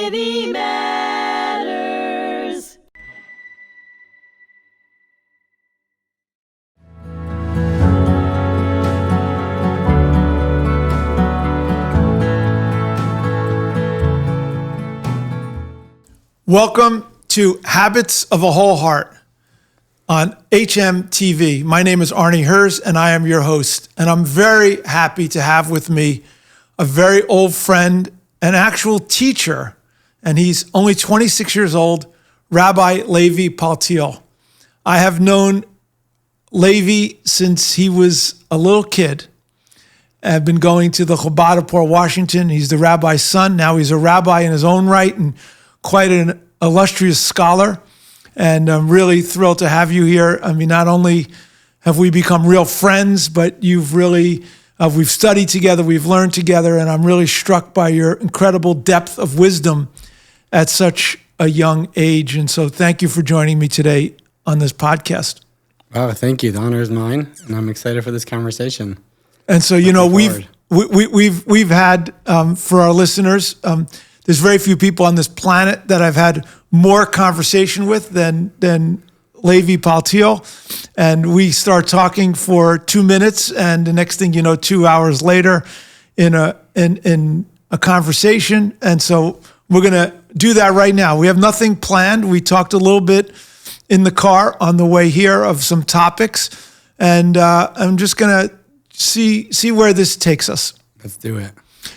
Society Matters. Welcome to Habits of a Whole Heart on HMTV. My name is Arnie Herz, and I am your host. And I'm very happy to have with me a very old friend, an actual teacher, and he's only 26 years old, Rabbi Levi Paltiel. I have known Levi since he was a little kid. I've been going to the Chabad of Port Washington. He's the rabbi's son. Now he's a rabbi in his own right and quite an illustrious scholar. And I'm really thrilled to have you here. I mean, not only have we become real friends, but we've studied together, we've learned together, and I'm really struck by your incredible depth of wisdom at such a young age. And so thank you for joining me today on this podcast. Wow, thank you. The honor is mine, and I'm excited for this conversation. And so, we've had, for our listeners, there's very few people on this planet that I've had more conversation with than Levi Paltiel. And we start talking for 2 minutes, and the next thing you know, 2 hours later in a conversation. And so we're going to do that right now. We have nothing planned. We talked a little bit in the car on the way here of some topics, and I'm just going to see where this takes us. Let's do it.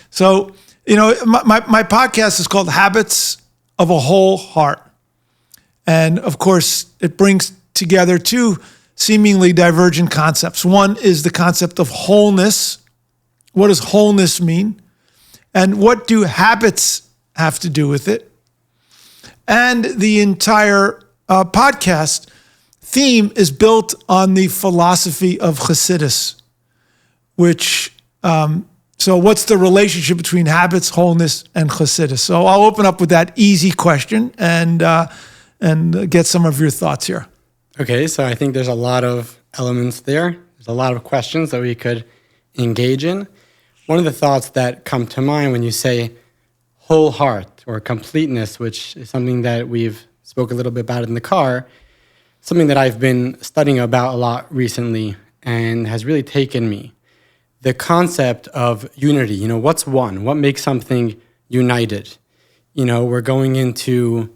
So, my podcast is called Habits of a Whole Heart. And of course, it brings together two seemingly divergent concepts. One is the concept of wholeness. What does wholeness mean? And what do habits have to do with it? And the entire podcast theme is built on the philosophy of Chassidic, which... So what's the relationship between habits, wholeness, and Chassidic? So I'll open up with that easy question and get some of your thoughts here. Okay, so I think there's a lot of elements there. There's a lot of questions that we could engage in. One of the thoughts that come to mind when you say whole heart or completeness, which is something that we've spoke a little bit about in the car, something that I've been studying about a lot recently and has really taken me. The concept of unity, what's one? What makes something united? We're going into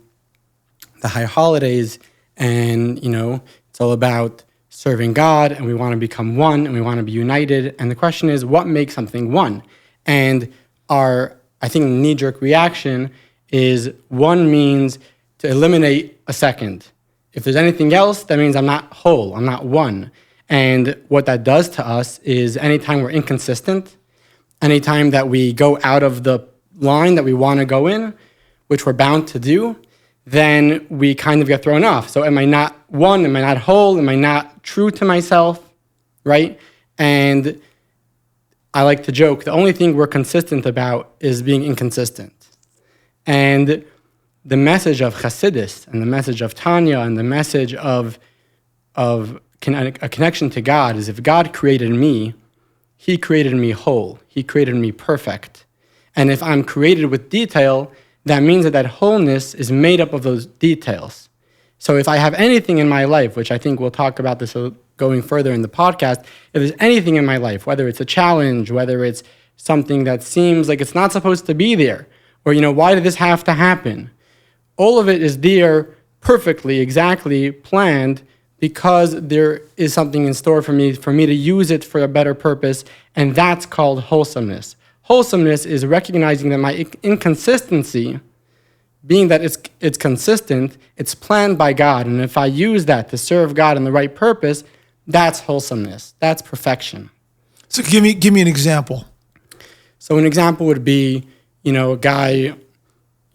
the high holidays and, it's all about serving God and we want to become one and we want to be united. And the question is, what makes something one? And our, I think, knee-jerk reaction is one means to eliminate a second. If there's anything else, that means I'm not whole, I'm not one. And what that does to us is anytime we're inconsistent, anytime that we go out of the line that we want to go in, which we're bound to do, then we kind of get thrown off. So am I not one? Am I not whole? Am I not true to myself? Right? And I like to joke, the only thing we're consistent about is being inconsistent. And the message of Chassidic and the message of Tanya and the message of a connection to God is if God created me, he created me whole. He created me perfect. And if I'm created with detail, that means that wholeness is made up of those details. So if I have anything in my life, which I think we'll talk about this going further in the podcast, if there's anything in my life, whether it's a challenge, whether it's something that seems like it's not supposed to be there, or, why did this have to happen? All of it is there perfectly, exactly planned because there is something in store for me to use it for a better purpose, and that's called wholesomeness. Wholesomeness is recognizing that my inconsistency, being that it's consistent, it's planned by God, and if I use that to serve God in the right purpose, that's wholesomeness. That's perfection. So give me an example. So an example would be, a guy,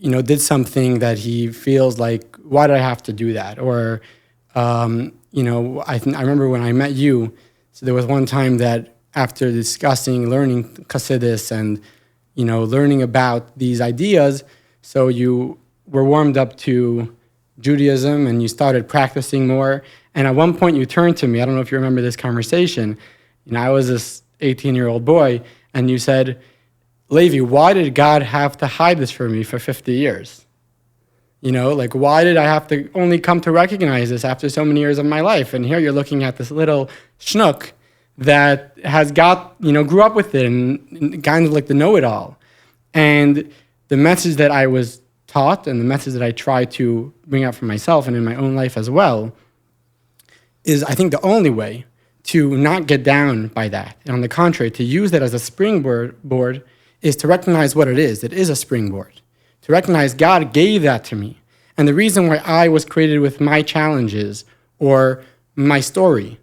did something that he feels like, why did I have to do that? Or I remember when I met you, so there was one time that after discussing, learning Chassidic and, learning about these ideas, so you were warmed up to Judaism and you started practicing more. And at one point you turned to me, I don't know if you remember this conversation, I was this 18-year-old boy, and you said, Levi, why did God have to hide this from me for 50 years? Like, why did I have to only come to recognize this after so many years of my life? And here you're looking at this little schnook that has grew up with it and kind of like the know-it-all. And the message that I was taught and the message that I try to bring out for myself and in my own life as well is, I think, the only way to not get down by that. And on the contrary, to use that as a springboard is to recognize what it is. It is a springboard. To recognize God gave that to me. And the reason why I was created with my challenges or my story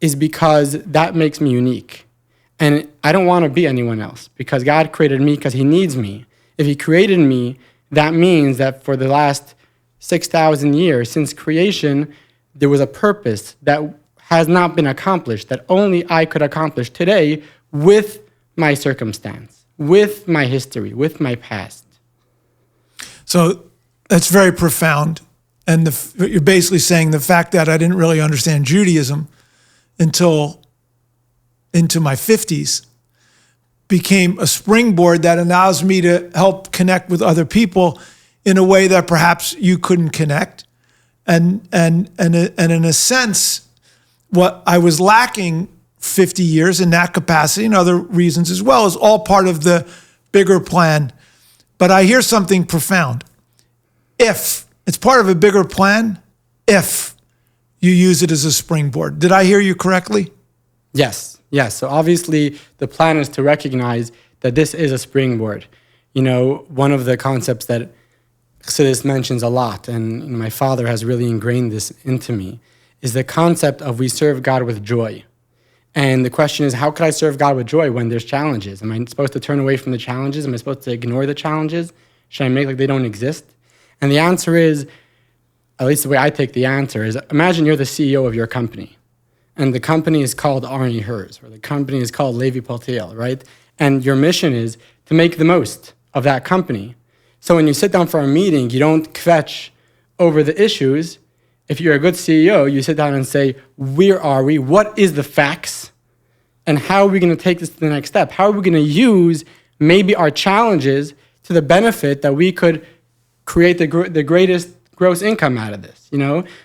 is because that makes me unique. And I don't want to be anyone else because God created me because he needs me. If he created me, that means that for the last 6,000 years since creation, there was a purpose that has not been accomplished, that only I could accomplish today with my circumstance, with my history, with my past. So that's very profound. And you're basically saying the fact that I didn't really understand Judaism until into my 50s became a springboard that allows me to help connect with other people in a way that perhaps you couldn't connect. And in a sense, what I was lacking 50 years in that capacity and other reasons as well is all part of the bigger plan. But I hear something profound. If it's part of a bigger plan, if you use it as a springboard. Did I hear you correctly? Yes. So obviously the plan is to recognize that this is a springboard. One of the concepts that Chassidus mentions a lot, and my father has really ingrained this into me, is the concept of we serve God with joy. And the question is, how could I serve God with joy when there's challenges? Am I supposed to turn away from the challenges? Am I supposed to ignore the challenges? Should I make like they don't exist? And the answer is, at least the way I take the answer is, imagine you're the CEO of your company. And the company is called Arnie Herz, or the company is called Levi Paltiel, right? And your mission is to make the most of that company. So when you sit down for a meeting, you don't kvetch over the issues. If you're a good CEO, you sit down and say, where are we? What is the facts? And how are we going to take this to the next step? How are we going to use maybe our challenges to the benefit that we could create the greatest gross income out of this,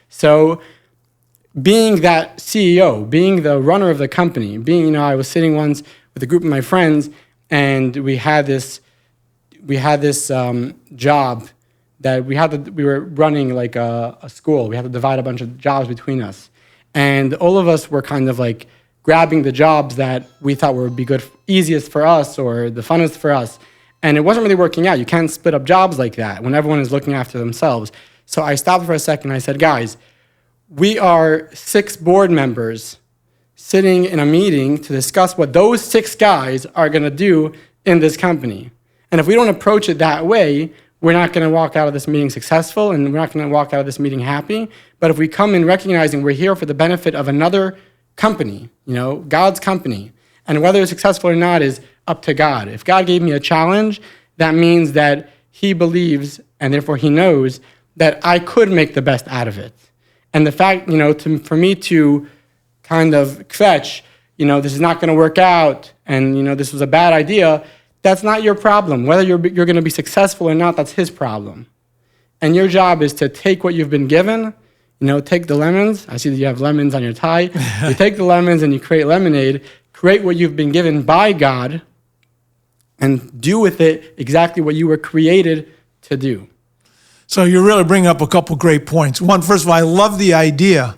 So being that CEO, being the runner of the company, I was sitting once with a group of my friends and we had this job that we were running like a school. We had to divide a bunch of jobs between us. And all of us were kind of like grabbing the jobs that we thought would be easiest for us or the funnest for us. And it wasn't really working out. You can't split up jobs like that when everyone is looking after themselves. So I stopped for a second. I said, guys, we are 6 board members sitting in a meeting to discuss what those 6 guys are going to do in this company. And if we don't approach it that way, we're not going to walk out of this meeting successful and we're not going to walk out of this meeting happy. But if we come in recognizing we're here for the benefit of another company, God's company, and whether it's successful or not is up to God. If God gave me a challenge, that means that he believes and therefore he knows that I could make the best out of it. And the fact, for me to kind of kvetch, this is not going to work out and, this was a bad idea, that's not your problem. Whether you're going to be successful or not, that's his problem. And your job is to take what you've been given, take the lemons. I see that you have lemons on your tie. You take the lemons and you create lemonade, create what you've been given by God, and do with it exactly what you were created to do. So you're really bringing up a couple great points. One, first of all, I love the idea.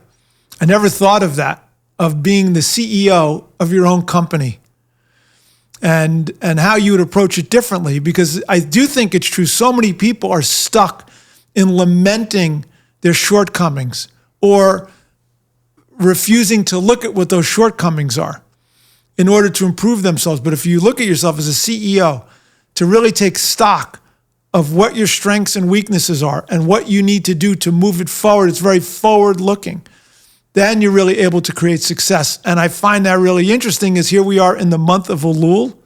I never thought of that, of being the CEO of your own company and how you would approach it differently, because I do think it's true. So many people are stuck in lamenting their shortcomings or refusing to look at what those shortcomings are in order to improve themselves. But if you look at yourself as a CEO, to really take stock of what your strengths and weaknesses are and what you need to do to move it forward, it's very forward-looking, then you're really able to create success. And I find that really interesting as here we are in the month of Elul,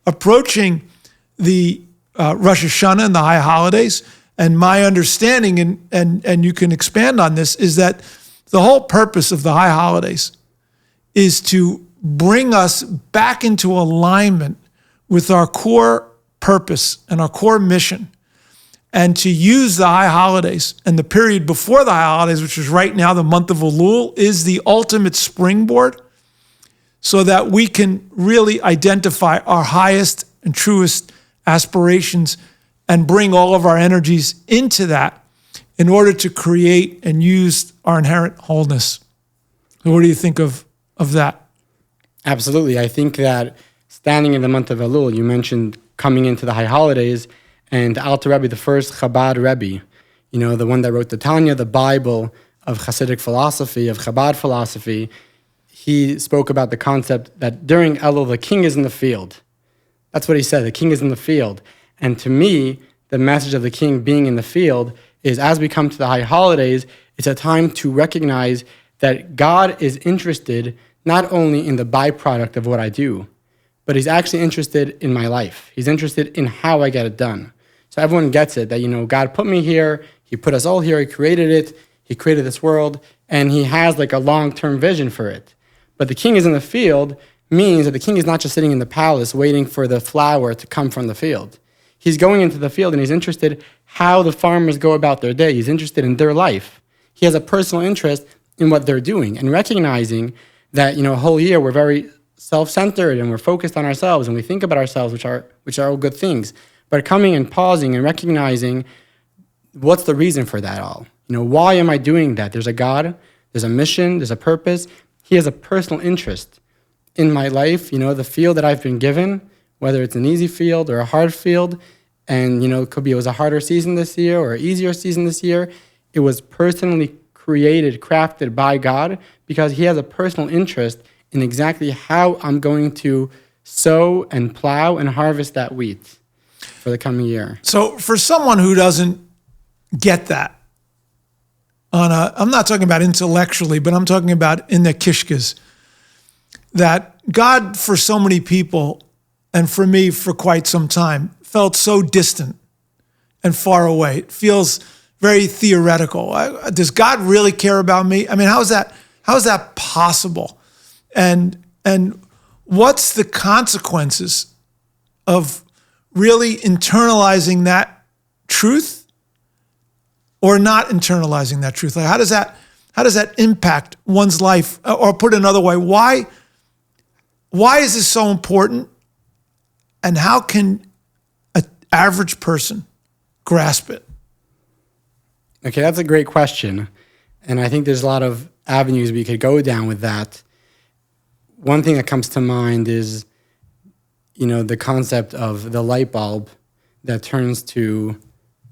approaching the Rosh Hashanah and the high holidays. And my understanding, and you can expand on this, is that the whole purpose of the high holidays is to bring us back into alignment with our core purpose and our core mission, and to use the high holidays and the period before the high holidays, which is right now the month of Elul, is the ultimate springboard so that we can really identify our highest and truest aspirations and bring all of our energies into that in order to create and use our inherent wholeness. So what do you think of that? Absolutely. I think that standing in the month of Elul, you mentioned coming into the high holidays, and the Alter Rebbe, the first Chabad Rebbe, the one that wrote the Tanya, the Bible of Chassidic philosophy, of Chabad philosophy, he spoke about the concept that during Elul, the king is in the field. That's what he said, the king is in the field. And to me, the message of the king being in the field is, as we come to the high holidays, it's a time to recognize that God is interested not only in the byproduct of what I do, but he's actually interested in my life. He's interested in how I get it done. So everyone gets it, that, God put me here, he put us all here, he created it, he created this world, and he has like a long-term vision for it. But the king is in the field means that the king is not just sitting in the palace waiting for the flower to come from the field. He's going into the field and he's interested how the farmers go about their day. He's interested in their life. He has a personal interest in what they're doing, and recognizing that, a whole year we're very self-centered and we're focused on ourselves and we think about ourselves, which are all good things. But coming and pausing and recognizing what's the reason for that all. Why am I doing that? There's a God, there's a mission, there's a purpose. He has a personal interest in my life, the field that I've been given, whether it's an easy field or a hard field. And, it could be it was a harder season this year or an easier season this year. It was personally created, crafted by God, because he has a personal interest in exactly how I'm going to sow and plow and harvest that wheat for the coming year. So for someone who doesn't get that, I'm not talking about intellectually, but I'm talking about in the kishkas, that God for so many people, and for me for quite some time, felt so distant and far away. It feels very theoretical. Does God really care about me? I mean, how is that possible? And what's the consequences of really internalizing that truth or not internalizing that truth? Like, how does that impact one's life? Or put another way, why is this so important? And how can an average person grasp it? Okay, that's a great question. And I think there's a lot of avenues we could go down with that. One thing that comes to mind is, the concept of the light bulb that turns to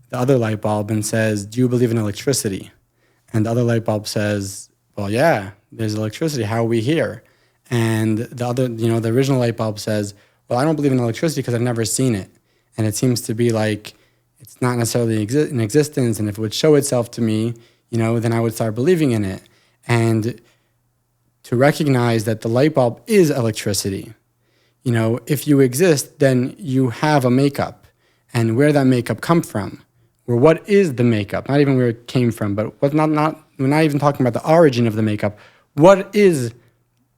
the other light bulb and says, do you believe in electricity? And the other light bulb says, well, yeah, there's electricity. How are we here? And the other, the original light bulb says, well, I don't believe in electricity because I've never seen it. And it seems to be like it's not necessarily in existence. And if it would show itself to me, then I would start believing in it. And to recognize that the light bulb is electricity. If you exist, then you have a makeup. And where that makeup come from, or what is the makeup? Not even where it came from, but we're not even talking about the origin of the makeup. What is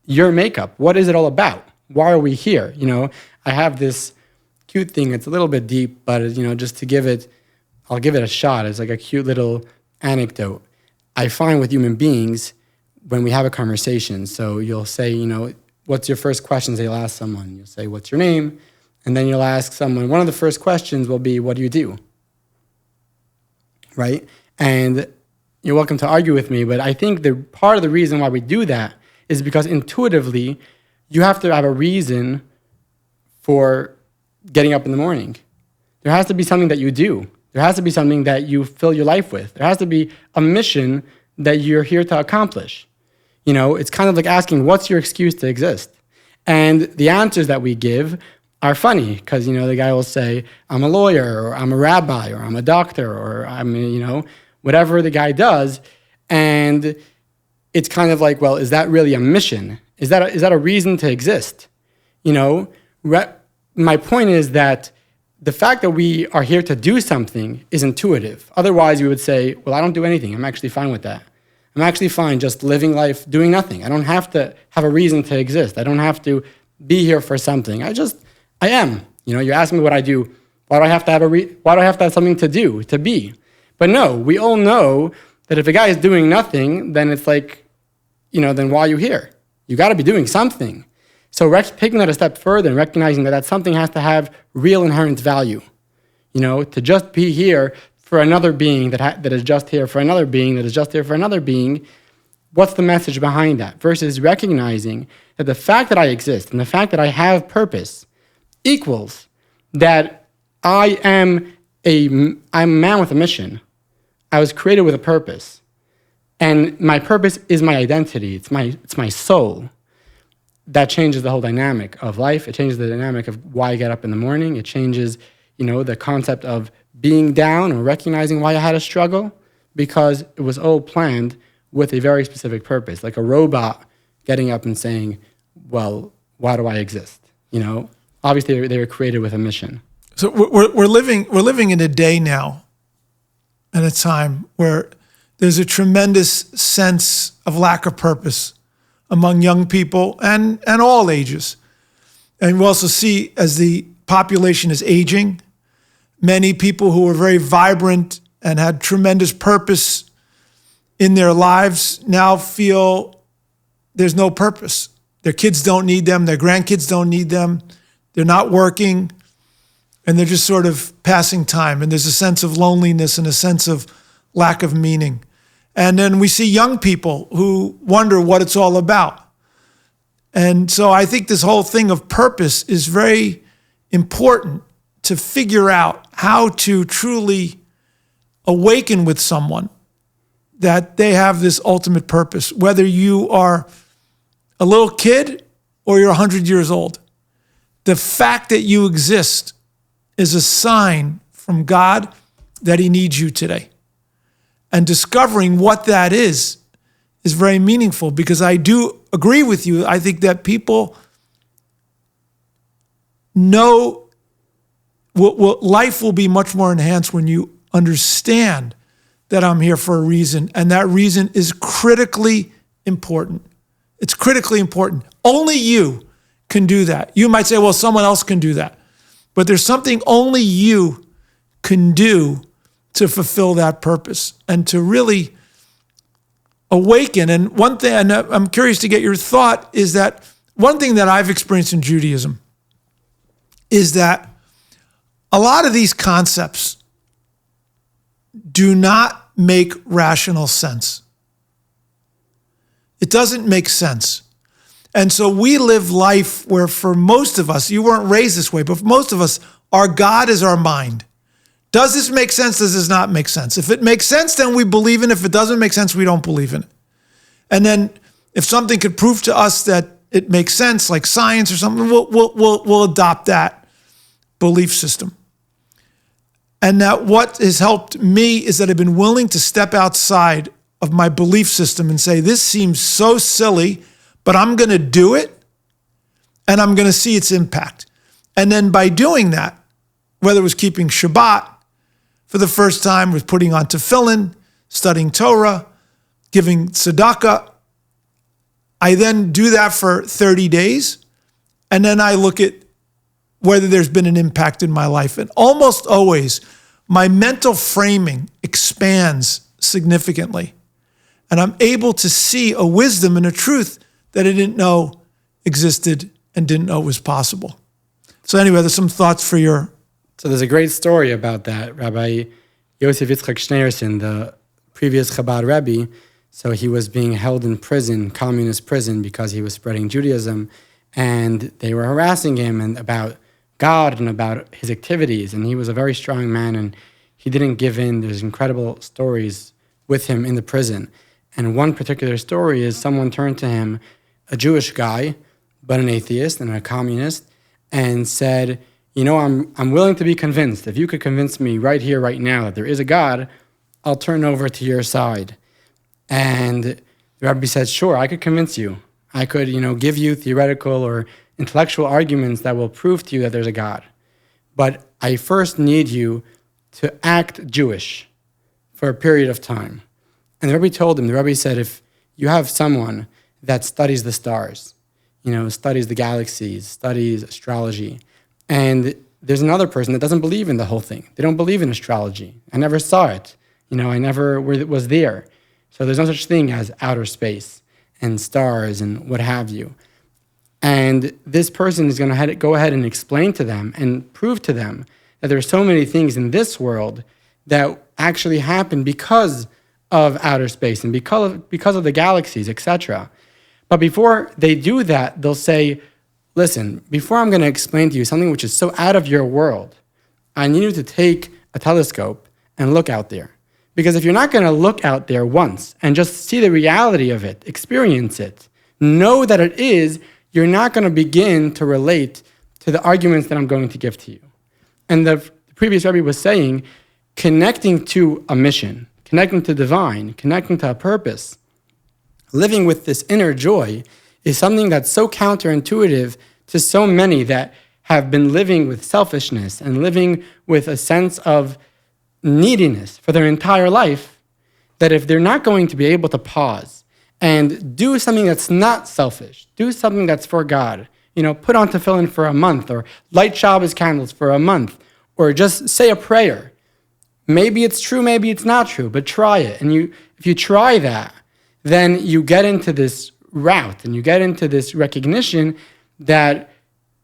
your makeup? What is it all about? Why are we here? I have this cute thing. It's a little bit deep, but just to I'll give it a shot. It's like a cute little anecdote. I find with human beings, when we have a conversation, so you'll say, what's your first questions that you'll ask someone? You'll say, what's your name? And then you'll ask someone, one of the first questions will be, what do you do? Right? And you're welcome to argue with me, but I think the part of the reason why we do that is because intuitively, you have to have a reason for getting up in the morning. There has to be something that you do. There has to be something that you fill your life with. There has to be a mission that you're here to accomplish. It's kind of like asking, what's your excuse to exist? And the answers that we give are funny because, the guy will say, I'm a lawyer, or I'm a rabbi, or I'm a doctor, or I'm, whatever the guy does. And it's kind of like, well, is that really a mission? Is that a reason to exist? My point is that the fact that we are here to do something is intuitive. Otherwise, we would say, well, I don't do anything. I'm actually fine with that. I'm actually fine just living life, doing nothing. I don't have to have a reason to exist. I don't have to be here for something. I am. You're asking me what I do. Why do I have to have why do I have to have something to do, to be? But no, we all know that if a guy is doing nothing, then it's like, then why are you here? You got to be doing something. So taking that a step further and recognizing that something has to have real inherent value. To just be here for another being that is just here for another being that is just here for another being, what's the message behind that? Versus recognizing that the fact that I exist and the fact that I have purpose equals that I'm a man with a mission. I was created with a purpose. And my purpose is my identity. It's my soul. That changes the whole dynamic of life. It changes the dynamic of why I get up in the morning. It changes, the concept of being down and recognizing why I had a struggle, because it was all planned with a very specific purpose, like a robot getting up and saying, well, why do I exist? Obviously they were created with a mission. So we're living in a day now and a time where there's a tremendous sense of lack of purpose among young people and all ages. And we also see, as the population is aging, many people who were very vibrant and had tremendous purpose in their lives now feel there's no purpose. Their kids don't need them. Their grandkids don't need them. They're not working, and they're just sort of passing time. And there's a sense of loneliness and a sense of lack of meaning. And then we see young people who wonder what it's all about. And so I think this whole thing of purpose is very important to figure out how to truly awaken with someone that they have this ultimate purpose, whether you are a little kid or you're 100 years old. The fact that you exist is a sign from God that he needs you today. And discovering what that is very meaningful, because I do agree with you. I think that people know life will be much more enhanced when you understand that I'm here for a reason, and that reason is critically important. It's critically important. Only you can do that. You might say, well, someone else can do that. But there's something only you can do to fulfill that purpose and to really awaken. And one thing, and I'm curious to get your thought, is that one thing that I've experienced in Judaism is that a lot of these concepts do not make rational sense. It doesn't make sense. And so we live life where, for most of us, you weren't raised this way, but for most of us, our God is our mind. Does this make sense? Does this not make sense? If it makes sense, then we believe in it. If it doesn't make sense, we don't believe in it. And then if something could prove to us that it makes sense, like science or something, we'll adopt that belief system. And that what has helped me is that I've been willing to step outside of my belief system and say, this seems so silly, but I'm going to do it, and I'm going to see its impact. And then by doing that, whether it was keeping Shabbat for the first time, was putting on tefillin, studying Torah, giving tzedakah, I then do that for 30 days, and then I look at whether there's been an impact in my life. And almost always, my mental framing expands significantly. And I'm able to see a wisdom and a truth that I didn't know existed and didn't know was possible. So anyway, there's some thoughts for your... So there's a great story about that. Rabbi Yosef Yitzchak Schneerson, the previous Chabad Rebbe, so he was being held in prison, communist prison, because he was spreading Judaism, and they were harassing him and about God and about his activities, and he was a very strong man, and he didn't give in. There's incredible stories with him in the prison. And one particular story is someone turned to him, a Jewish guy, but an atheist and a communist, and said, I'm willing to be convinced. If you could convince me right here, right now, that there is a God, I'll turn over to your side. And the Rabbi said, sure, I could convince you. I could, give you theoretical or intellectual arguments that will prove to you that there's a God. But I first need you to act Jewish for a period of time. And the Rebbe told him, the Rebbe said, if you have someone that studies the stars, studies the galaxies, studies astrology, And there's another person that doesn't believe in the whole thing. They don't believe in astrology. I never saw it. I never was there. So there's no such thing as outer space and stars and what have you. And this person is going to go ahead and explain to them and prove to them that there are so many things in this world that actually happen because of outer space and because of the galaxies, etc. But before they do that, they'll say, listen, before I'm going to explain to you something which is so out of your world, I need you to take a telescope and look out there. Because if you're not going to look out there once and just see the reality of it, experience it, know that it is, you're not going to begin to relate to the arguments that I'm going to give to you. And the previous Rebbe was saying, connecting to a mission, connecting to divine, connecting to a purpose, living with this inner joy is something that's so counterintuitive to so many that have been living with selfishness and living with a sense of neediness for their entire life, that if they're not going to be able to pause and do something that's not selfish, do something that's for God, put on tefillin for a month, or light Shabbos candles for a month, or just say a prayer. Maybe it's true, maybe it's not true, but try it. And if you try that, then you get into this route and you get into this recognition that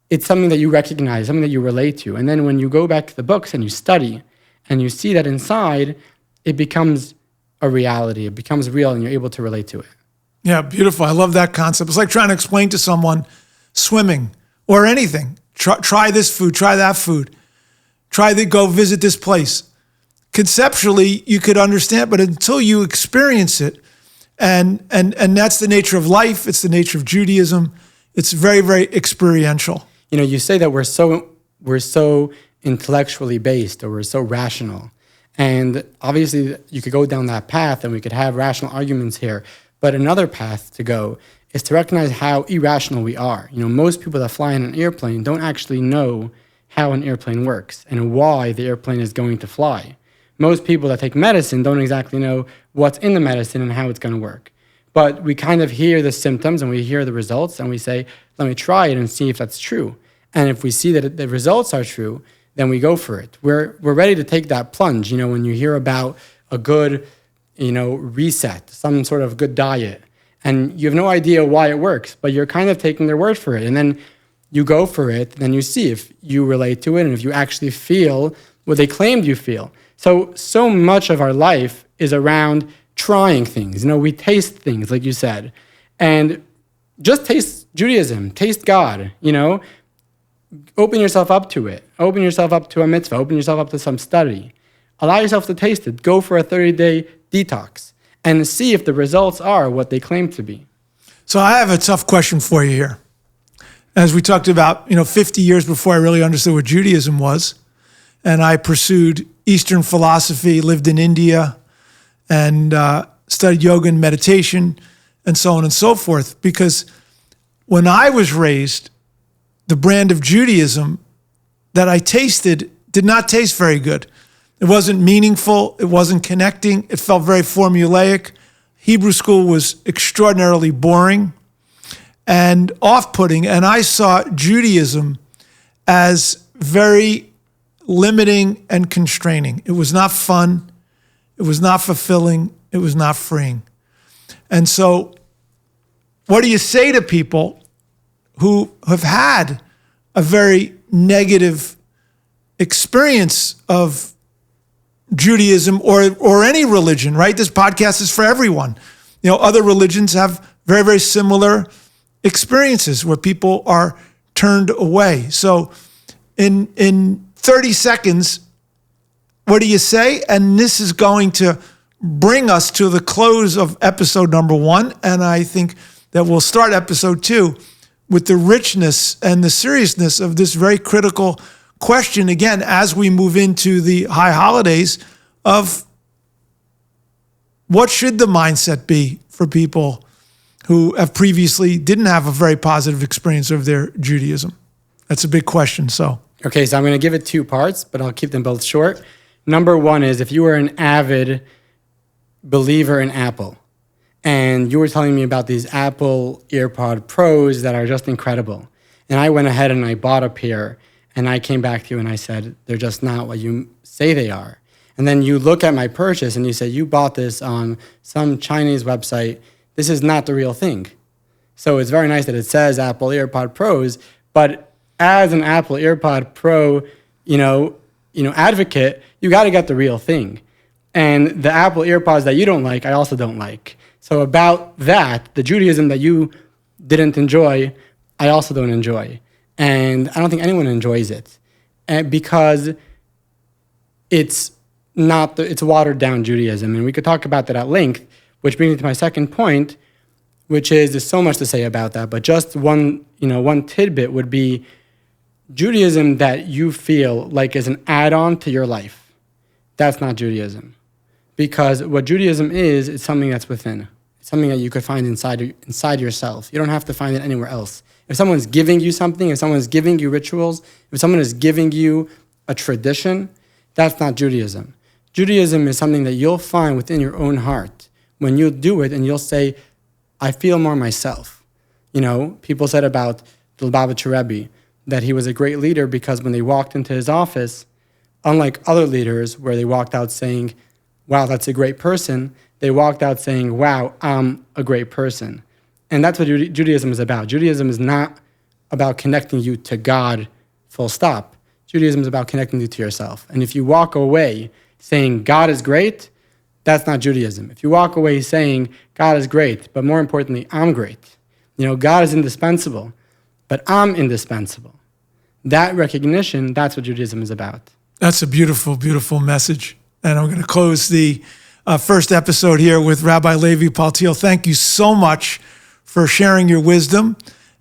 it's something that you recognize, something that you relate to. And then when you go back to the books and you study and you see that inside, it becomes a reality. It becomes real and you're able to relate to it. Yeah, beautiful. I love that concept. It's like trying to explain to someone swimming or anything. Try this food, try that food. Go visit this place. Conceptually, you could understand, but until you experience it, and that's the nature of life, it's the nature of Judaism, it's very, very experiential. You say that we're so intellectually based, or we're so rational. And obviously, you could go down that path and we could have rational arguments here. But another path to go is to recognize how irrational we are. Most people that fly in an airplane don't actually know how an airplane works and why the airplane is going to fly. Most people that take medicine don't exactly know what's in the medicine and how it's going to work. But we kind of hear the symptoms and we hear the results and we say, let me try it and see if that's true. And if we see that the results are true, then we go for it. We're ready to take that plunge. When you hear about a good, reset, some sort of good diet, and you have no idea why it works, but you're kind of taking their word for it. And then you go for it, and then you see if you relate to it and if you actually feel what they claimed you feel. So much of our life is around trying things. We taste things, like you said. And just taste Judaism, taste God, Open yourself up to it. Open yourself up to a mitzvah. Open yourself up to some study. Allow yourself to taste it. Go for a 30-day detox and see if the results are what they claim to be. So I have a tough question for you here. As we talked about, 50 years before I really understood what Judaism was, and I pursued Eastern philosophy, lived in India, and studied yoga and meditation, and so on and so forth. Because when I was raised, the brand of Judaism that I tasted did not taste very good. It wasn't meaningful. It wasn't connecting. It felt very formulaic. Hebrew school was extraordinarily boring and off-putting. And I saw Judaism as very limiting and constraining. It was not fun. It was not fulfilling. It was not freeing. And so what do you say to people who have had a very negative experience of Judaism or any religion, right? This podcast is for everyone. Other religions have very, very similar experiences where people are turned away. So in 30 seconds, what do you say? And this is going to bring us to the close of episode number 1. And I think that we'll start episode 2 with the richness and the seriousness of this very critical question, again, as we move into the high holidays, of what should the mindset be for people who have previously didn't have a very positive experience of their Judaism? That's a big question. Okay, so I'm going to give it 2 parts, but I'll keep them both short. Number 1 is, if you were an avid believer in Apple, and you were telling me about these Apple AirPod Pros that are just incredible, and I went ahead and I bought a pair, And I came back to you and I said, they're just not what you say they are. And then you look at my purchase and you say, you bought this on some Chinese website. This is not the real thing. So it's very nice that it says Apple AirPod Pros, but as an Apple AirPod Pro, advocate, you got to get the real thing. And the Apple AirPods that you don't like, I also don't like. So about that, the Judaism that you didn't enjoy, I also don't enjoy. And I don't think anyone enjoys it. And because it's watered down Judaism. And we could talk about that at length, which brings me to my second point, which is there's so much to say about that, but just one tidbit would be Judaism that you feel like is an add-on to your life. That's not Judaism. Because what Judaism is, it's something that's within. It's something that you could find inside yourself. You don't have to find it anywhere else. If someone's giving you something, if someone's giving you rituals, if someone is giving you a tradition, that's not Judaism. Judaism is something that you'll find within your own heart when you do it and you'll say, I feel more myself. People said about the Lubavitcher Rebbe that he was a great leader because when they walked into his office, unlike other leaders where they walked out saying, wow, that's a great person, they walked out saying, wow, I'm a great person. And that's what Judaism is about. Judaism is not about connecting you to God, full stop. Judaism is about connecting you to yourself. And if you walk away saying God is great, that's not Judaism. If you walk away saying God is great, but more importantly, I'm great. God is indispensable, but I'm indispensable. That recognition, that's what Judaism is about. That's a beautiful, beautiful message. And I'm going to close the first episode here with Rabbi Levi Paltiel. Thank you so much for sharing your wisdom.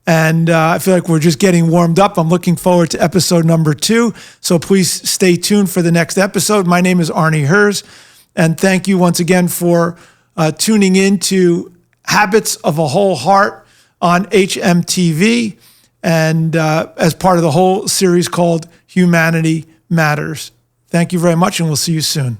And I feel like we're just getting warmed up. I'm looking forward to episode number 2. So please stay tuned for the next episode. My name is Arnie Herz. And thank you once again for tuning in to Habits of a Whole Heart on HMTV and as part of the whole series called Humanity Matters. Thank you very much, and we'll see you soon.